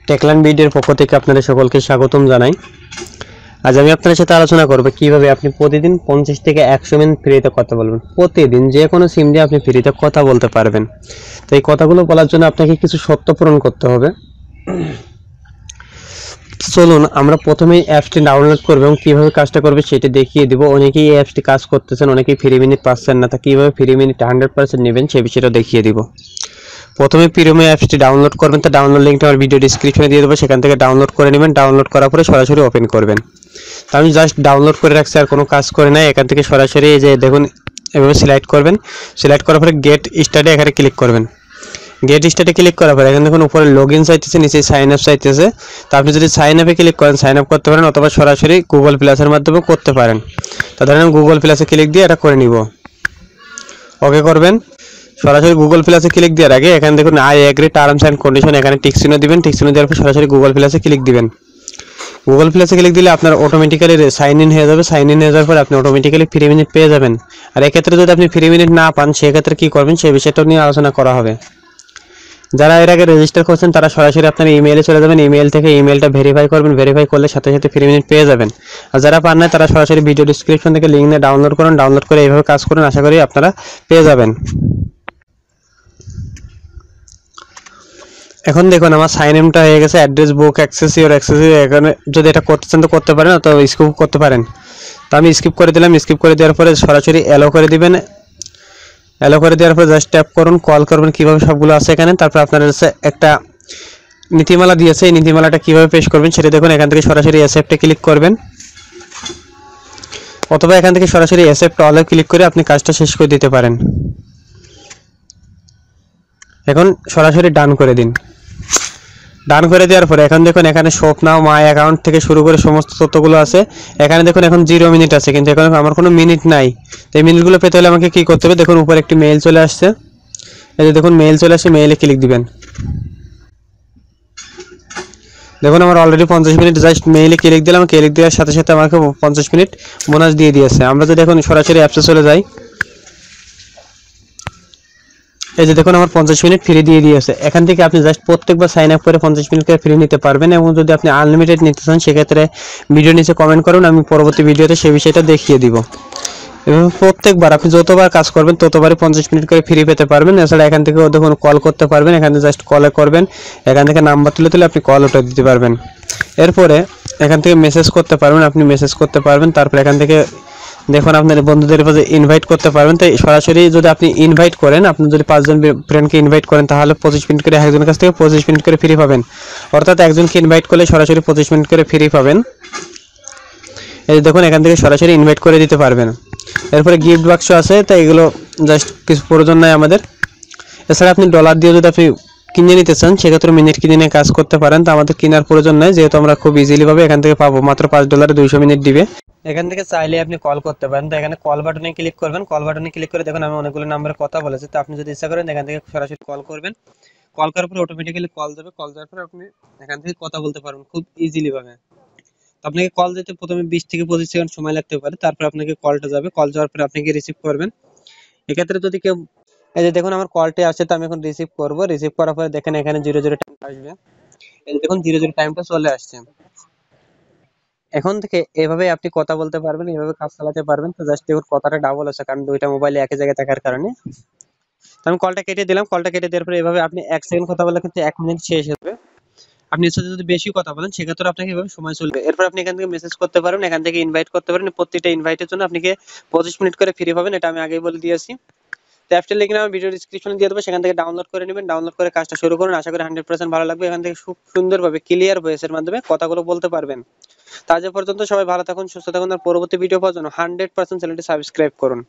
Techland ভিডিওর পক্ষ থেকে আপনাদের সকলকে স্বাগতম জানাই। আজ আমি আপনাদের সাথে আলোচনা করব কিভাবে আপনি প্রতিদিন 50 থেকে 100 মিনিট ফ্রিতে কথা বলবেন। প্রতিদিন যে কোনো সিম দিয়ে আপনি ফ্রিতে কথা বলতে পারবেন। তো এই কথাগুলো বলার জন্য আপনাকে কিছু শর্ত পূরণ করতে হবে। চলুন আমরা প্রথমেই অ্যাপসটি ডাউনলোড করব এবং কীভাবে কাজটা করবে সেটি দেখিয়ে দিব। অনেকেই এই অ্যাপসটি কাজ করতেছেন, অনেকেই ফ্রি মিনিট পাচ্ছেন না, তা কীভাবে ফ্রি মিনিট 100% নেবেন সে বিষয়টা দেখিয়ে দিব। প্রথমে প্রিমিয়াম অ্যাপসটি ডাউনলোড করবেন, তো ডাউনলোড লিঙ্কটা আমার ভিডিও ডেসক্রিপশনে দিয়ে দেবো, সেখান থেকে ডাউনলোড করে নেবেন। ডাউনলোড করার পরে সরাসরি ওপেন করবেন। তো আমি জাস্ট ডাউনলোড করে রাখছি, আর কোনো কাজ করে নাই। এখান থেকে সরাসরি এই যে দেখুন এভাবে সিলেক্ট করবেন। সিলেক্ট করার পরে গেট স্টার্টে এখানে ক্লিক করবেন। গেট স্টার্টে ক্লিক করার পরে এখানে দেখুন উপরে লগ ইন চাইতেছে, নিচে সাইন আপ চাইতেছে। তো আপনি যদি সাইন আপে ক্লিক করেন সাইন আপ করতে পারেন, অথবা সরাসরি গুগল প্লাসের মাধ্যমে করতে পারেন। তো ধরেন আমি গুগল প্লাসে ক্লিক দিয়ে এটা করে নিব, ওকে করবেন। সরাসরি গুগল প্লাসে ক্লিক দেওয়ার আগে এখানে দেখুন I agree terms and condition, এখানে টিক চিহ্ন দিবেন। টিক চিহ্ন দেওয়ার পর সরাসরি গুগল প্লাসে ক্লিক দিবেন। গুগল প্লাসে ক্লিক দিলে আপনার অটোমেটিক্যালি সাইন ইন হয়ে যাবে। সাইন ইন হয়ে যাওয়ার পর আপনি অটোমেটিক্যালি ফ্রি মিনিট পেয়ে যাবেন। আর এক্ষেত্রে যদি আপনি ফ্রি মিনিট না পান সেক্ষেত্রে কী করবেন সেই বিষয়টা নিয়ে আলোচনা করা হবে। যারা এর আগে রেজিস্টার করছেন তারা সরাসরি আপনার ইমেইলে চলে যাবেন, ইমেইল থেকে ইমেইলটা ভেরিফাই করবেন, ভেরিফাই করলে সাথে সাথে ফ্রি মিনিট পেয়ে যাবেন। আর যারা পান না তারা সরাসরি ভিডিও ডিসক্রিপশন থেকে লিঙ্ক নিয়ে ডাউনলোড করুন, ডাউনলোড করে এইভাবে কাজ করুন, আশা করি আপনারা পেয়ে যাবেন। এখন দেখুন আমার সাইন ইনটা হয়ে গেছে, অ্যাড্রেস বুক অ্যাক্সেস এখানে যদি এটা করতে চান তো করতে পারেন, অথবা স্কিপ করতে পারেন। তো আমি স্কিপ করে দিলাম। স্কিপ করে দেওয়ার পরে সরাসরি অ্যালো করে দিবেন। অ্যালো করে দেওয়ার পরে জাস্ট ট্যাপ করুন, কল করবেন, কীভাবে সবগুলো আছে এখানে। তারপর আপনার কাছে একটা নীতিমালা দিয়েছে, এই নীতিমালাটা কীভাবে পেশ করবেন সেটা দেখুন। এখান থেকে সরাসরি অ্যাকসেপ্টে ক্লিক করবেন, অথবা এখান থেকে সরাসরি অ্যাকসেপ্ট অলে ক্লিক করে আপনি কাজটা শেষ করে দিতে পারেন। এখন সরাসরি ডান করে দিন। ডান করে দেওয়ার পরে এখন দেখুন এখানে শপ নাও মাই অ্যাকাউন্ট থেকে শুরু করে সমস্ত তথ্যগুলো আছে। এখানে দেখুন এখন 0 মিনিট আছে, কিন্তু এখন আমার কোনো মিনিট নাই। তো এই মিনিটগুলো পেতে হলে আমাকে কী করতে হবে, দেখুন উপরে একটি মেইল চলে আসছে, এই যে দেখুন মেইল চলে আসছে, মেইলে ক্লিক দিবেন। দেখুন আমার অলরেডি 50 মিনিট, জাস্ট মেইলে ক্লিক দিলাম, ক্লিক দেওয়ার সাথে সাথে আমাকে 50 মিনিট বোনাস দিয়ে দিয়েছে। আমরা যদি এখন সরাসরি অ্যাপসে চলে যাই, এই যে দেখুন আমার 50 মিনিট ফ্রি দিয়ে দিয়েছে। এখান থেকে আপনি জাস্ট প্রত্যেকবার সাইন আপ করে 50 মিনিট করে ফ্রি নিতে পারবেন। এবং যদি আপনি আনলিমিটেড নিতে চান সেক্ষেত্রে ভিডিও নিচে কমেন্ট করুন, আমি পরবর্তী ভিডিওতে সেই বিষয়টা দেখিয়ে দিব। এবং প্রত্যেকবার আপনি যতবার কাজ করবেন ততবারই 50 মিনিট করে ফ্রি পেতে পারবেন। এছাড়া এখান থেকে দেখুন কল করতে পারবেন, এখানে জাস্ট কলে করবেন, এখান থেকে নাম্বার তুলে আপনি কল ওটা দিতে পারবেন। এরপরে এখান থেকে মেসেজ করতে পারবেন, আপনি মেসেজ করতে পারবেন। তারপর এখান থেকে দেখুন আপনার বন্ধুদের কাছে ইনভাইট করতে পারবেন। তাই সরাসরি যদি আপনি ইনভাইট করেন, আপনি যদি 5 জন ফ্রেন্ডকে ইনভাইট করেন তাহলে 25 মিনিট করে একজনের কাছ থেকে 25 মিনিট করে ফ্রি পাবেন। অর্থাৎ একজনকে ইনভাইট করলে সরাসরি 25 মিনিট করে ফ্রি পাবেন। এই দেখুন এখান থেকে সরাসরি ইনভাইট করে দিতে পারবেন। এরপরে গিফট বাক্স আছে, তাই এগুলো জাস্ট কিছু প্রয়োজন নাই আমাদের। এছাড়া আপনি ডলার দিয়ে যদি আপনি কিনে নিতে চান সেক্ষেত্রে মিনিট কিনে নিয়ে কাজ করতে পারেন। তো আমাদের কেনার প্রয়োজন নাই, যেহেতু আমরা খুব ইজিলি ভাবে এখান থেকে পাবো, মাত্র $5 200 মিনিট দিবে। এখান থেকে চাইলে আপনি কল করতে পারেন। তো এখানে কল বাটনে ক্লিক করবেন, কল বাটনে ক্লিক করে দেখুন আমি অনেকগুলো নাম্বারে কথা বলেছি। তো আপনি যদি ইচ্ছা করেন এখান থেকে সরাসরি কল করবেন, কল করার পর অটোমেটিক্যালি কল যাবে, কল যাওয়ার পর আপনি এখান থেকে কথা বলতে পারবেন খুব ইজিলি ভাবে। আপনাকে কল দিতে প্রথমে 20 থেকে 25 সেকেন্ড সময় লাগতে পারে, তারপর আপনাকে কলটা যাবে, কল যাওয়ার পর আপনি রিসিভ করবেন। এক্ষেত্রে যদি কেউ, এই যে দেখুন আমার কলটি আসছে, তো আমি এখন রিসিভ করব। রিসিভ করার পরে দেখেন এখানে 00 টাইম আসবে, এই যে দেখুন 00 টাইমটা চলে আসছে। এখন থেকে এভাবে আপনি কথা বলতে পারবেন, এভাবে কাজ চালাতে পারবেন। তো জাস্ট দেখুন কথাটা ডাবল আছে, কারণ দুইটা মোবাইলে একই জায়গায় থাকার কারণে। তো আমি কলটা কেটে দিলাম, কলটা কেটে দেওয়ার পরে এভাবে আপনি 1 সেকেন্ড কথা বললে কিন্তু 1 মিনিট শেষ হবে। আপনি এর সাথে যদি বেশি কথা বলেন সেক্ষেত্রে আপনাকে এভাবে সময় চলবে। এরপর আপনি এখান থেকে মেসেজ করতে পারবেন, এখান থেকে ইনভাইট করতে পারেন। প্রত্যেকটা ইনভাইটের জন্য আপনাকে 25 মিনিট করে ফ্রি পাবেন, এটা আমি আগেই বলে দিয়েছি। তো অ্যাপসটার লিংক আমি ভিডিও ডেসক্রিপশনে দিয়ে দেবো, সেখান থেকে ডাউনলোড করে নেবেন। ডাউনলোড করে কাজটা শুরু করুন, আশা করি 100% ভালো লাগবে। এখান থেকে খুব সুন্দরভাবে ক্লিয়ার ভয়েসের মাধ্যমে কথাগুলো বলতে পারবেন। তো আজ পর্যন্ত সবাই ভালো থাকুন, সুস্থ থাকুন। আর পরবর্তী ভিডিও পাওয়ার জন্য 100% চ্যানেলটি সাবস্ক্রাইব করুন।